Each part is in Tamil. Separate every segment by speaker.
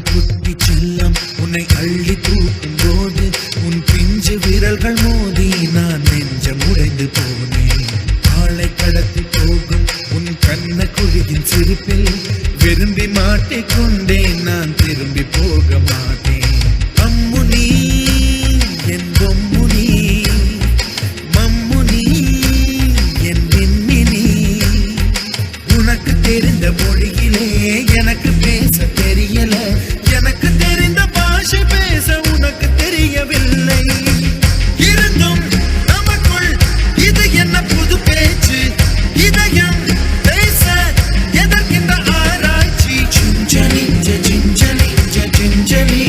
Speaker 1: குட்டி செல்லம் உன்னை அள்ளி தூக்கும் போது உன் பிஞ்சு விரல்கள் மோதி நான் நெஞ்சம் உடைந்து போனேன். ஆளை கடத்தி போகும் உன் கண்ண குழியின் சிரிப்பில் விரும்பி மாட்டிக்கொண்டேன். நான் திரும்பி போக மாட்டேன். அம்முனி என் பொம்முனி, மம்முனி என் விண்மினி. உனக்கு தெரிந்த மொழியிலே எனக்கு பேச தெரியல. எனக்கு தெரிந்த பாஷை பேச உனக்கு தெரியவில்லை. இருந்தும் நமக்குள் இது என்ன புது பேச்சு? இதயம் பேச எதற்கின்ற ஆராய்ச்சி? Gingelly gingelly gingelly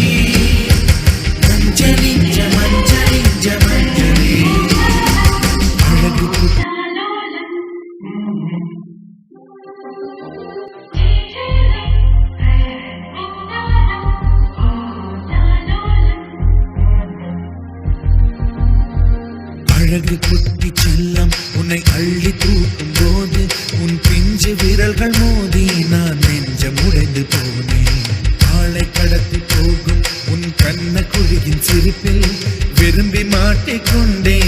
Speaker 1: மஞ்சளி மஞ்சளி மஞ்சளி. அழகு அழகு குட்டி செல்லம் உன்னை அள்ளி தூக்கும் போது உன் பிஞ்சு விரல்கள் மோதி நான் நெஞ்சம் உடைந்து போனேன். ஆளை கடத்தி போகும் உன் கண்ண குழியின் சிரிப்பில் விரும்பி மாட்டிக்கொண்டேன்.